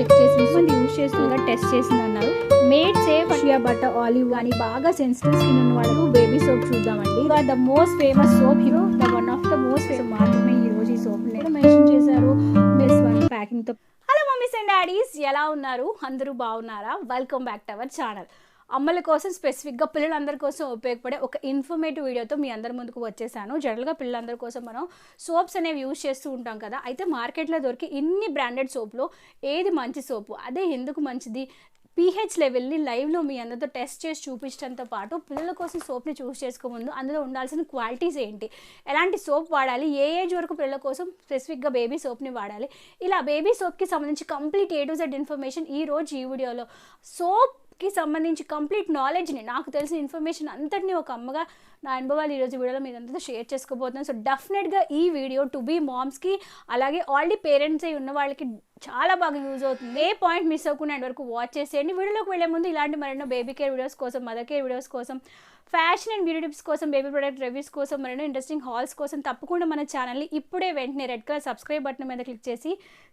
Check చేసి మంది use చేస్తున్నా టెస్ట్ చేసింది అన్నారు. Made safe shea butter olive కానీ బాగా సెన్సిటివ్ స్కిన్ ఉన్న వాళ్ళు బేబీ సోప్ చూద్దామండి. The most famous soap hero the one of the most famous మాత్రమే ఈ రోజు ఈ సోప్ మెన్షన్ చేశారు. బెస్ట్ వన్ ప్యాకింగ్ తో. హలో మమ్మీస్ అండ్ డాడీస్, ఎలా ఉన్నారు? అందరూ బాగున్నారా? Welcome back to our channel. అమ్మల కోసం స్పెసిఫిక్గా పిల్లలందరి కోసం ఉపయోగపడే ఒక ఇన్ఫర్మేటివ్ వీడియోతో మీ అందరి ముందుకు వచ్చేసాను. జనరల్గా పిల్లలందరి కోసం మనం సోప్స్ అనేవి యూజ్ చేస్తూ ఉంటాం కదా. అయితే మార్కెట్లో దొరికి ఇన్ని బ్రాండెడ్ సోప్లో ఏది మంచి సోపు, అదే ఎందుకు మంచిది, పీహెచ్ లెవెల్ని లైవ్లో మీ అందరితో టెస్ట్ చేసి చూపించడంతో పాటు పిల్లల కోసం సోప్ని చూస్ చేసుకోముందు అందులో ఉండాల్సిన క్వాలిటీస్ ఏంటి, ఎలాంటి సోప్ వాడాలి, ఏ ఏజ్ వరకు పిల్లల కోసం స్పెసిఫిక్గా బేబీ సోప్ని వాడాలి, ఇలా బేబీ సోప్కి సంబంధించి complete A to Z information ఈరోజు ఈ వీడియోలో సోప్కి సంబంధించి కంప్లీట్ నాలెడ్జ్ని, నాకు తెలిసిన ఇన్ఫర్మేషన్ అంతటినీ ఒక అమ్మగా నా అనుభవాలు ఈరోజు వీడియోలో మీ అందరితో షేర్ చేసుకోబోతున్నాను. సో డెఫినెట్గా ఈ వీడియో టు బీ మామ్స్కి అలాగే ఆల్రెడీ పేరెంట్స్ అయి ఉన్న వాళ్ళకి చాలా బాగా యూజ్ అవుతుంది. ఏ పాయింట్ మిస్ అవ్వకుండా ఎండ్ వరకు వాచ్ చేసేయండి. వీడియోలోకి వెళ్ళే ముందు ఇలాంటి మరెన్నో బేబీ కేర్ వీడియోస్ కోసం, మదర్ కేర్ వీడియోస్ కోసం, ఫ్యాషన్ అండ్ బ్యూటీ టిప్స్ కోసం, బేబీ ప్రొడక్ట్ రివ్యూస్ కోసం, మరెన్నో ఇంట్రెస్టింగ్ హాల్స్ కోసం తప్పకుండా మన ఛానల్ని ఇప్పుడే వెంటనే రెడ్ కలర్ సబ్స్క్రైబ్ బటన్ మీద క్లిక్ చేసి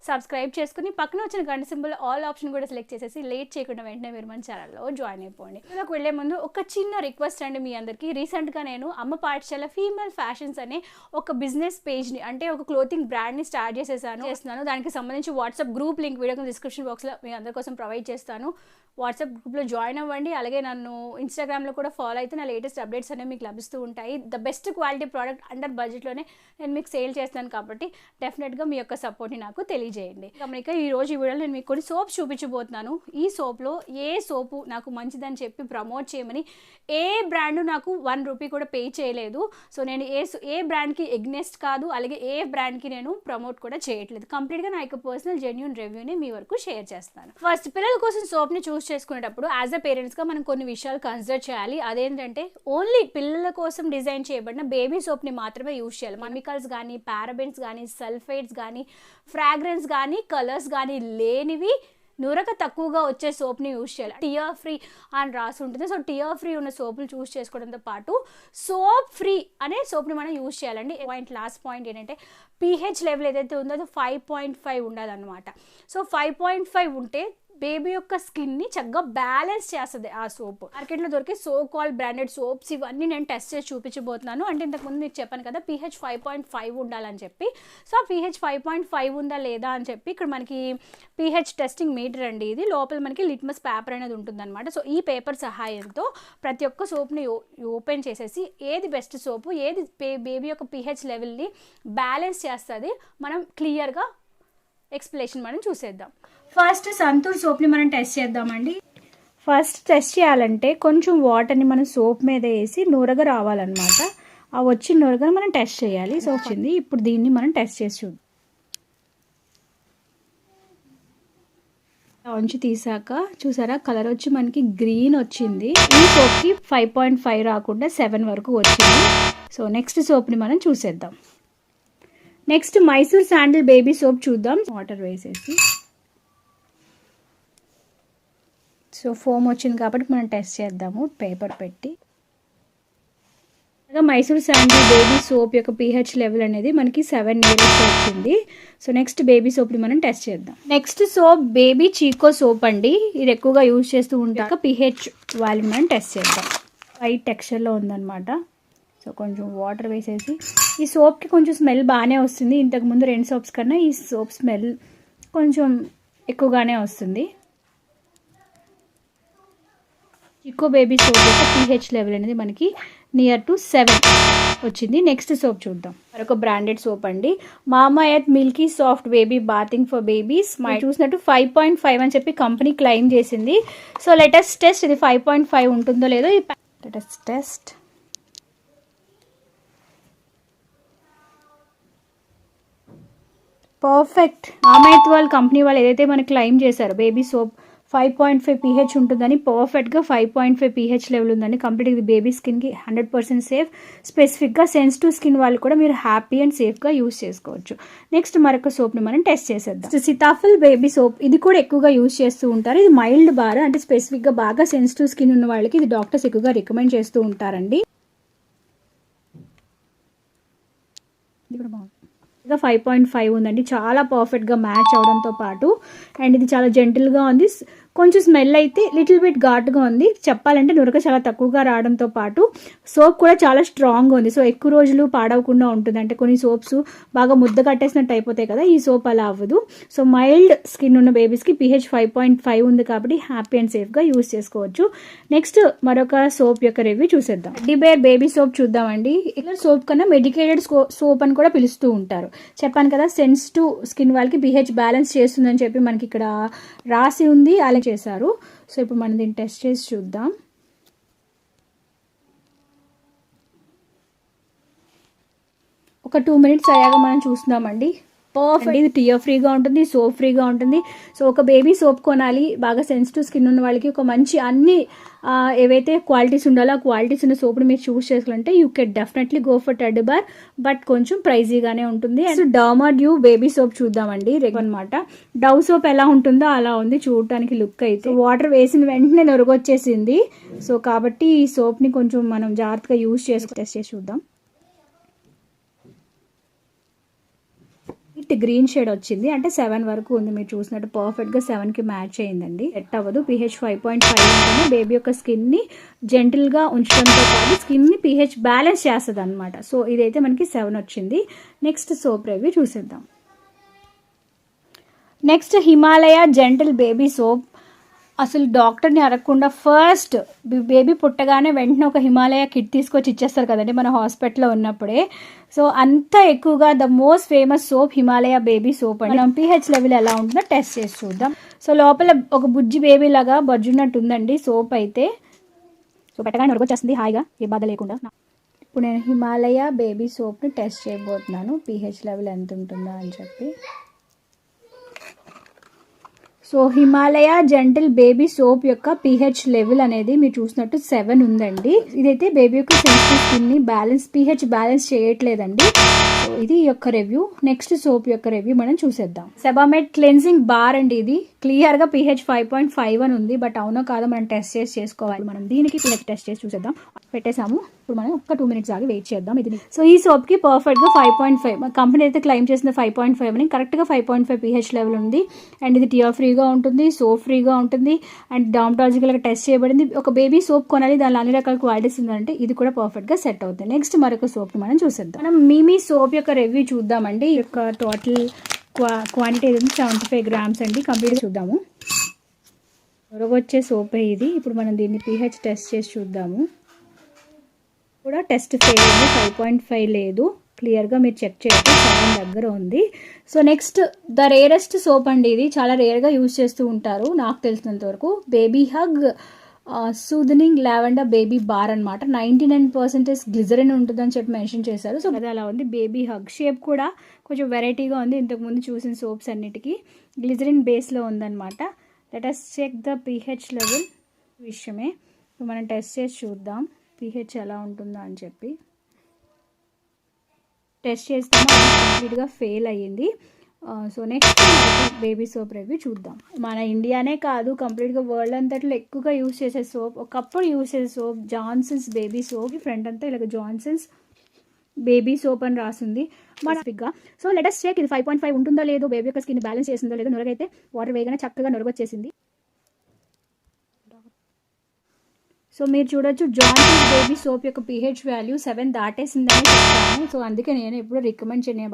సబ్స్క్రైబ్ చేసుకుని పక్కన వచ్చిన గంట సింబల్ ఆల్ ఆప్షన్ కూడా సెలెక్ట్ చేసేసి లేట్ చేయకుండా వెంటనే మీరు మన ఛానల్లో జాయిన్ అయిపోండి. వీడియోకి వెళ్ళే ముందు ఒక చిన్న రిక్వెస్ట్ అండి మీ అందరికీ. రీసెంట్గా నేను అమ్మ పాఠశాల ఫీమేల్ ఫ్యాషన్స్ అనే ఒక బిజినెస్ పేజ్ని, అంటే ఒక క్లోతింగ్ బ్రాండ్ని స్టార్ట్ చేస్తున్నాను. దానికి సంబంధించి WhatsApp group link video description బాక్స్లో మీ అందరి కోసం ప్రొవైడ్ చేస్తాను. వాట్సాప్ గ్రూప్లో జాయిన్ అవ్వండి. అలాగే నన్ను ఇన్స్టాగ్రామ్లో కూడా ఫాలో అయితే నా లేటెస్ట్ అప్డేట్స్ అనేవి మీకు లభిస్తూ ఉంటాయి. The best quality product under బడ్జెట్లోనే నేను మీకు సేల్ చేస్తాను కాబట్టి డెఫినెట్గా మీ యొక్క సపోర్ట్ని నాకు తెలియజేయండి. గమనిక ఈరోజు ఈ వీడియోలో నేను మీకు కొన్ని సోప్స్ చూపించబోతున్నాను. ఈ సోప్లో ఏ సోపు నాకు మంచిదని చెప్పి ప్రమోట్ చేయమని ఏ బ్రాండ్ నాకు 1 రూపీ కూడా పే చేయలేదు. సో నేను ఏ బ్రాండ్కి ఎగ్నెస్ట్ కాదు, అలాగే ఏ బ్రాండ్కి నేను ప్రమోట్ కూడా చేయట్లేదు. కంప్లీట్గా నా యొక్క పర్సనల్ జెన్యూన్ రివ్యూని మీ వరకు షేర్ చేస్తాను. ఫస్ట్ పిల్లల కోసం సోప్ని చూస్ చేసుకునేటప్పుడు యాజ్ అ పేరెంట్స్గా మనం కొన్ని విషయాలు కన్సిడర్ చేయాలి. అదేంటంటే ఓన్లీ పిల్లల కోసం డిజైన్ చేయబడిన బేబీ సోప్ని మాత్రమే యూజ్ చేయాలి. కెమికల్స్ కానీ, పారాబెన్స్ కానీ, సల్ఫేట్స్ కానీ, ఫ్రాగ్రెన్స్ కానీ, కలర్స్ కానీ లేనివి, నురక తక్కువగా వచ్చే సోప్ని యూజ్ చేయాలి. టియర్ ఫ్రీ అని రాసి ఉంటుంది. సో టియర్ ఫ్రీ ఉన్న సోపులు చూస్ చేసుకోవడంతో పాటు సోప్ ఫ్రీ అనే సోప్ని మనం యూజ్ చేయాలండి. లాస్ట్ పాయింట్ ఏంటంటే పీహెచ్ లెవెల్ ఏదైతే ఉందో అది 5.5 ఉండాలన్నమాట. సో 5.5 ఉంటే బేబీ యొక్క స్కిన్ని చక్కగా బ్యాలెన్స్ చేస్తుంది ఆ సోప్. మార్కెట్లో దొరికే సో కాల్ బ్రాండెడ్ సోప్స్ ఇవన్నీ నేను టెస్ట్ చేసి చూపించబోతున్నాను. అంటే ఇంతకుముందు మీకు చెప్పాను కదా pH 5.5 ఉండాలని చెప్పి. సో pH 5.5 ఉందా లేదా అని చెప్పి ఇక్కడ మనకి pH టెస్టింగ్ మీటర్ అండి ఇది. లోపల మనకి లిట్మస్ పేపర్ అనేది ఉంటుందన్నమాట. సో ఈ పేపర్ సహాయంతో ప్రతి ఒక్క సోప్ని ఓపెన్ చేసేసి ఏది బెస్ట్ సోపు, ఏది బేబీ యొక్క pH లెవెల్ని బ్యాలెన్స్ చేస్తుంది మనం క్లియర్గా ఎక్స్ప్లెనేషన్ మనం చూసేద్దాం. ఫస్ట్ సంతూర్ సోప్ని మనం టెస్ట్ చేద్దామండి. ఫస్ట్ టెస్ట్ చేయాలంటే కొంచెం వాటర్ని మనం సోప్ మీద వేసి నూరగా రావాలన్నమాట. ఆ వచ్చిన నూరగా మనం టెస్ట్ చేయాలి. సో వచ్చింది. ఇప్పుడు దీన్ని మనం టెస్ట్ చేసి చూద్దాం. ఉంచి తీసాక చూసారా కలర్ వచ్చి మనకి గ్రీన్ వచ్చింది. ఈ సోప్కి 5.5 రాకుండా 7 వరకు వచ్చింది. సో నెక్స్ట్ సోప్ని మనం చూసేద్దాం. Next Mysore sandal baby soap చూద్దాం. వాటర్ వేసేసి సో ఫోమ్ వచ్చింది కాబట్టి మనం టెస్ట్ చేద్దాము పేపర్ పెట్టి. మైసూర్ శాండిల్ బేబీ సోప్ యొక్క pH లెవెల్ అనేది మనకి 7 వచ్చింది. సో నెక్స్ట్ బేబీ సోప్ని మనం టెస్ట్ చేద్దాం. నెక్స్ట్ సోప్ బేబీ చీకో సోప్ అండి. ఇది ఎక్కువగా యూజ్ చేస్తూ ఉంటాక pH వాల్యూమ్ మనం టెస్ట్ చేద్దాం. వైట్ టెక్స్చర్లో ఉందన్నమాట. సో కొంచెం వాటర్ వేసేసి ఈ సోప్కి కొంచెం స్మెల్ బాగానే వస్తుంది. ఇంతకుముందు 2 సోప్స్ కన్నా ఈ సోప్ స్మెల్ కొంచెం ఎక్కువగానే వస్తుంది. చికో బేబీ సోప్ యొక్క pH లెవెల్ అనేది మనకి నియర్ టు 7 వచ్చింది. నెక్స్ట్ సోప్ చూద్దాం. మరొక బ్రాండెడ్ సోప్ అండి. Mamaearth milky soft baby bathing for babies. చూసినట్టు 5.5 అని చెప్పి కంపెనీ క్లెయిమ్ చేసింది. సో లెటెస్ట్ టెస్ట్ ఇది 5.5 ఉంటుందో లేదో. Latest test. పర్ఫెక్ట్. మామా వాళ్ళ కంపెనీ వాళ్ళు ఏదైతే మనకి క్లెయిమ్ చేశారో బేబీ సోప్ 5.5 pH ఉంటుందని, పర్ఫెక్ట్గా 5.5 pH లెవెల్ ఉందని, కంప్లీట్ ఇది బేబీ స్కిన్కి 100% సేఫ్. స్పెసిఫిక్గా సెన్సిటివ్ స్కిన్ వాళ్ళు కూడా మీరు హ్యాపీ అండ్ సేఫ్గా యూస్ చేసుకోవచ్చు. నెక్స్ట్ మరొక సోప్ని మనం టెస్ట్ చేసేద్దాం. సితాఫిల్ బేబీ సోప్ ఇది కూడా ఎక్కువగా యూస్ చేస్తూ ఉంటారు. ఇది మైల్డ్ బార్, అంటే స్పెసిఫిక్గా బాగా సెన్సిటివ్ స్కిన్ ఉన్న వాళ్ళకి ఇది డాక్టర్స్ ఎక్కువగా రికమెండ్ చేస్తూ ఉంటారండి. ఇది కూడా బాగుంది. 5.5 ఉందండి. చాలా పర్ఫెక్ట్గా మ్యాచ్ అవడంతో పాటు అండ్ ఇది చాలా జెంటిల్గా ఉంది. కొంచెం స్మెల్ అయితే లిటిల్ బిట్ ఘాటుగా ఉంది. చెప్పాలంటే నురక చాలా తక్కువగా రావడంతో పాటు సోప్ కూడా చాలా స్ట్రాంగ్గా ఉంది. సో ఎక్కువ రోజులు పాడవకుండా ఉంటుంది. అంటే కొన్ని సోప్స్ బాగా ముద్ద కట్టేసినట్టు అయిపోతాయి కదా, ఈ సోప్ అలా అవ్వదు. సో మైల్డ్ స్కిన్ ఉన్న బేబీస్కి pH 5.5 ఉంది కాబట్టి హ్యాపీ అండ్ సేఫ్గా యూస్ చేసుకోవచ్చు. నెక్స్ట్ మరొక సోప్ యొక్క రివ్యూ చూసేద్దాం. టెడ్డీబేర్ బేబీ సోప్ చూద్దామండి. ఇలా సోప్ కన్నా మెడికేటెడ్ సోప్ అని కూడా పిలుస్తూ ఉంటారు. చెప్పాను కదా, సెన్సిటివ్ స్కిన్ వాళ్ళకి pH బ్యాలెన్స్ చేస్తుందని చెప్పి మనకి ఇక్కడ రాసి ఉంది, అలా చేశారు. సో ఇప్పుడు మనం దీన్ని టెస్ట్ చేసి చూద్దాం. ఒక 2 minutes అయ్యాక మనం చూస్తున్నామండి. పర్ఫెక్ట్. ఇది టియర్ ఫ్రీగా ఉంటుంది, సోప్ ఫ్రీగా ఉంటుంది. సో ఒక బేబీ సోప్ కొనాలి, బాగా సెన్సిటివ్ స్కిన్ ఉన్న వాళ్ళకి ఒక మంచి అన్ని ఏవైతే క్వాలిటీస్ ఉండాలో ఆ క్వాలిటీస్ ఉన్న సోప్ని మీరు చూస్ చేసుకోవాలంటే you can definitely go for teddy bear. But కొంచెం ప్రైజీగానే ఉంటుంది. And derma due baby soap చూద్దామండి. అనమాట డవ్ సోప్ ఎలా ఉంటుందో అలా ఉంది చూడటానికి లుక్ అయితే. వాటర్ వేసిన వెంటనే నొరగొచ్చేసింది. సో కాబట్టి ఈ సోప్ని కొంచెం మనం జాగ్రత్తగా యూజ్ చేసుకుని టెస్ట్ చేసి చూద్దాం. గ్రీన్ షేడ్ వచ్చింది, అంటే 7 వరకు ఉంది. మీరు చూసినట్టు పర్ఫెక్ట్గా 7కి మ్యాచ్ అయ్యిందండి. సెట్ అవ్వదు. pH 5.5 ఉంటుంది. బేబీ యొక్క స్కిన్ని జెంటిల్గా ఉంచడంతో పాటు స్కిన్ని pH బ్యాలెన్స్ చేస్తుంది అనమాట. సో ఇదైతే మనకి 7 వచ్చింది. నెక్స్ట్ సోప్ రివ్యూ చూసేద్దాం. Next Himalaya gentle baby soap. అసలు డాక్టర్ని అడగకుండా ఫస్ట్ బేబీ పుట్టగానే వెంటనే ఒక హిమాలయ కిట్ తీసుకొచ్చి ఇచ్చేస్తారు కదండి మన హాస్పిటల్లో ఉన్నప్పుడే. సో అంత ఎక్కువగా the most famous soap Himalaya baby soap అండి. మనం pH లెవెల్ ఎలా ఉంటుందో టెస్ట్ చేసి చూద్దాం. సో లోపల ఒక బుజ్జి బేబీ లాగా బజ్జున్నట్టు ఉందండి సోప్ అయితే. సో పెట్టగానే నొరగొచ్చేస్తుంది హాయిగా, ఏ బాధ లేకుండా. ఇప్పుడు నేను హిమాలయ బేబీ సోప్ని టెస్ట్ చేయబోతున్నాను pH లెవెల్ ఎంత ఉంటుందా అని చెప్పి. So Himalaya gentle baby soap యొక్క pH లెవెల్ అనేది మీరు చూసినట్టు 7 ఉందండి. ఇదైతే బేబీ యొక్క సెన్సిటివ్ స్కిన్ని pH బ్యాలెన్స్ చేయట్లేదండి. సో ఇది యొక్క రివ్యూ. నెక్స్ట్ సోప్ యొక్క రివ్యూ మనం చూసేద్దాం. సెబామెడ్ క్లెన్సింగ్ బార్ అండి. ఇది క్లియర్గా pH 5.5 అని ఉంది. బట్ అవునో కాదో మనం టెస్ట్ చేసి చేసుకోవాలి. మనం దీనికి pH టెస్ట్ చేసి చూసేద్దాం. పెట్టేసాము. ఇప్పుడు మనం ఒక 2 minutes ఆగి వెయిట్ చేద్దాం. ఇది సో ఈ సోప్కి పర్ఫెక్ట్గా 5.5 కంపెనీ అయితే క్లెయిమ్ చేసిన 5.5 అని కరెక్ట్గా 5.5 pH లెవెల్ ఉంది. అండ్ ఇది టియర్ ఫ్రీగా ఉంటుంది, సోప్ ఫ్రీగా ఉంటుంది అండ్ డర్మటాలజికల్గా టెస్ట్ చేయబడింది. ఒక బేబీ సోప్ కొనాలి, దానిలో అన్ని రకాల క్వాలిటీస్ ఉందంటే ఇది కూడా పర్ఫెక్ట్గా సెట్ అవుతుంది. నెక్స్ట్ మరొక సోప్ని మనం చూసేద్దాం. మనం మిమీ సోప్ యొక్క రివ్యూ చూద్దామండి. ఈ యొక్క టోటల్ క్వాంటిటీ ఏదైతే 75 grams అండి. కంప్లీట్గా చూద్దాము. వచ్చే సోపే ఇది. ఇప్పుడు మనం దీన్ని pH టెస్ట్ చేసి చూద్దాము. కూడా టెస్ట్ ఫెయిల్ ఉంది, 5.5 లేదు. క్లియర్గా మీరు చెక్ చేయొచ్చు, 7 దగ్గర ఉంది. So next the rarest soap అండి. ఇది చాలా రేర్గా యూజ్ చేస్తూ ఉంటారు నాకు తెలిసినంత వరకు. Baby hug soothing lavender baby bar అనమాట. 99% గ్లిజరిన్ ఉంటుందని చెప్పి మెన్షన్ చేశారు. సో అది అలా ఉంది. బేబీ హగ్ షేప్ కూడా కొంచెం వెరైటీగా ఉంది. ఇంతకుముందు చూసిన సోప్స్ అన్నిటికీ గ్లిజరిన్ బేస్లో ఉందన్నమాట. Let us check the pH level విషయమే. సో మనం టెస్ట్ చేసి చూద్దాం pH ఎలా ఉంటుందో అని చెప్పి. టెస్ట్ చేస్తాము, కంప్లీట్గా ఫెయిల్ అయ్యింది. So next baby soap review చూద్దాం. మన ఇండియానే కాదు, కంప్లీట్గా వరల్డ్ అంతట్లో ఎక్కువగా యూజ్ చేసే సోప్, ఒకప్పుడు యూజ్ చేసే soap Johnson's baby soap. Front అంతా ఇలాగ జాన్సన్స్ బేబీ సోప్ అని రాసింది మన పిగ్గా. సో లెట్ us చెక్ ఇది 5.5 ఉంటుందో లేదో, బేబీ యొక్క స్కిన్ బ్యాలెన్స్ చేసిందో లేదో. నొరగైతే వాటర్ వేయగానే చక్కగా నొరగొచ్చేసింది. సో మీరు చూడొచ్చు జాన్సన్స్ బేబీ సోప్ యొక్క pH వాల్యూ 7 దాటేసిందని చెప్తాను. సో అందుకే నేను ఎప్పుడు రికమెండ్ చేయను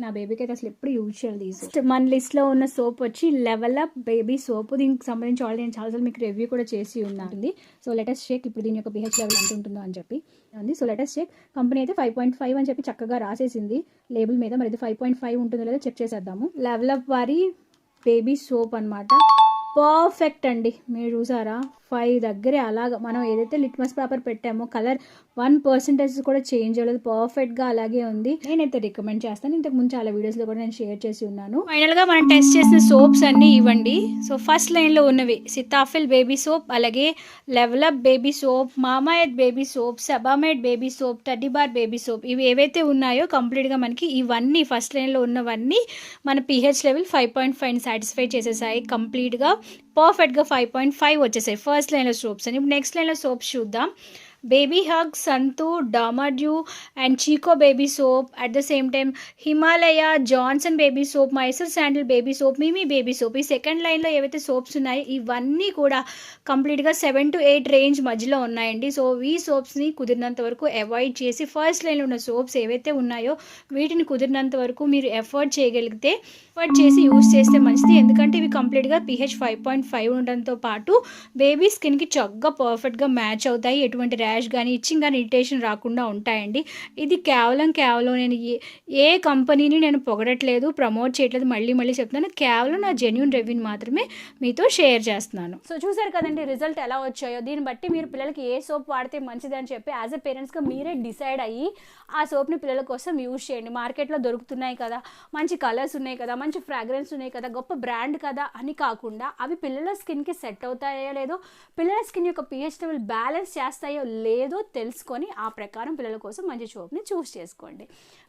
నా బేబీకి అయితే అసలు ఎప్పుడు యూజ్ చేయాలి. మన లిస్ట్లో ఉన్న సోప్ వచ్చి లెవెల్ అప్ బేబీ సోప్. దీనికి సంబంధించి ఆల్రెడీ నేను చాలాసార్లు మీకు రివ్యూ కూడా చేసి ఉన్నాను. సో లెట్ us చెక్ ఇప్పుడు దీని యొక్క pH లెవెల్ ఎంత ఉంటుందో అని చెప్పి ఉంది. So let us check. Company అయితే 5.5 అని చెప్పి చక్కగా రాసేసింది లేబుల్ మీద. మరి ఇది 5.5 ఉంటుందో లేదో చెక్ చేసేద్దాము. లెవెల్ అప్ వారి బేబీ సోప్ అనమాట. పర్ఫెక్ట్ అండి. మీరు చూసారా 5 దగ్గరే అలాగా మనం ఏదైతే లిట్మస్ పేపర్ పెట్టామో కలర్ 1% కూడా చేంజ్ అవ్వలేదు. పర్ఫెక్ట్గా అలాగే ఉంది. నేనైతే రికమెండ్ చేస్తాను. ఇంతకు ముందు చాలా వీడియోస్లో కూడా నేను షేర్ చేసి ఉన్నాను. ఫైనల్గా మనం టెస్ట్ చేసిన సోప్స్ అన్నీ ఇవ్వండి. సో ఫస్ట్ లైన్లో ఉన్నవి సితాఫిల్ బేబీ సోప్, అలాగే level up baby soap, Mamaearth baby soap, Sebamed baby soap, teddy bear baby soap. ఇవి ఏవైతే ఉన్నాయో కంప్లీట్గా మనకి ఇవన్నీ ఫస్ట్ లైన్లో ఉన్నవన్నీ మన pH లెవెల్ 5.5 సాటిస్ఫై చేసేసాయి. కంప్లీట్గా పర్ఫెక్ట్గా 5.5 వచ్చేసాయి ఫస్ట్ లైన్లో సోప్స్ అని. ఇప్పుడు నెక్స్ట్ లైన్లో సోప్స్ చూద్దాం. బేబీ హగ్, సంతూర్, డామర్డ్యూ and Chicco baby soap. At the same time Himalaya, Johnson baby soap, Mysore sandal baby soap, Mee Mee baby soap. ఈ సెకండ్ లైన్లో ఏవైతే సోప్స్ ఉన్నాయో ఇవన్నీ కూడా కంప్లీట్గా 7 to 8 రేంజ్ మధ్యలో ఉన్నాయండి. సో ఈ సోప్స్ని కుదిరినంత వరకు అవాయిడ్ చేసి ఫస్ట్ లైన్లో ఉన్న సోప్స్ ఏవైతే ఉన్నాయో వీటిని కుదిరినంత వరకు మీరు ఎఫర్ట్ చేయగలిగితే ఎఫర్ట్ చేసి యూస్ చేస్తే మంచిది. ఎందుకంటే ఇవి కంప్లీట్గా pH 5.5 ఉండడంతో పాటు బేబీ స్కిన్కి చక్కగా పర్ఫెక్ట్గా మ్యాచ్ అవుతాయి. ఎటువంటి ర్యాష్ కానీ ఇచ్చింగ్ కానీ ఇరిటేషన్ రాకుండా ఉంటాయండి. ఇది కేవలం నేను ఏ కంపెనీని నేను పొగడట్లేదు, ప్రమోట్ చేయట్లేదు, మళ్ళీ చెప్తున్నాను. కేవలం నా జెన్యూన్ రివ్యూని మాత్రమే మీతో షేర్ చేస్తున్నాను. సో చూసారు కదండి రిజల్ట్ ఎలా వచ్చాయో. దీన్ని బట్టి మీరు పిల్లలకి ఏ సోప్ వాడితే మంచిది అని చెప్పి యాజ్ ఎ పేరెంట్స్గా మీరే డిసైడ్ అయ్యి ఆ సోప్ని పిల్లల కోసం యూజ్ చేయండి. మార్కెట్లో దొరుకుతున్నాయి కదా, మంచి కలర్స్ ఉన్నాయి కదా, మంచి ఫ్రాగ్రెన్స్ ఉన్నాయి కదా, గొప్ప బ్రాండ్ కదా అని కాకుండా అవి పిల్లల స్కిన్కి సెట్ అవుతాయో లేదో, పిల్లల స్కిన్ యొక్క pH లెవెల్ బ్యాలెన్స్ చేస్తాయో లేదో తెలుసుకొని ఆ ప్రకారం పిల్లల కోసం మంచి సోప్ని చూస్ చేసుకోండి.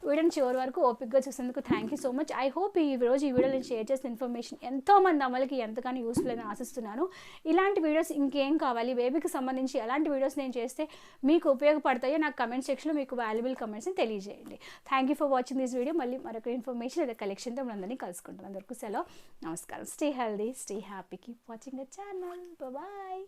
వీడియోని చివరి వరకు ఓపిక్గా చూసేందుకు thank you so much. I hope ఈ వీడియోలో నేను షేర్ చేసిన ఇన్ఫర్మేషన్ ఎంతోమంది అమలుకి ఎంతగానో యూస్ఫుల్ అని ఆశిస్తున్నాను. ఇలాంటి వీడియోస్ ఇంకేం కావాలి, బేబీకి సంబంధించి ఎలాంటి వీడియోస్ నేను చేస్తే మీకు ఉపయోగపడతాయో నాకు కమెంట్ సెక్షన్లో మీకు వాల్యుబుల్ కమెంట్స్ని తెలియజేయండి. Thank you for watching this video. మళ్ళీ మరొక ఇన్ఫర్మేషన్ లేదా కలెక్షన్తో మనందరినీ కలుసుకుంటాను. అందరికీ సెలవు, నమస్కారం. Stay healthy, stay happy, keep watching the channel. Bye.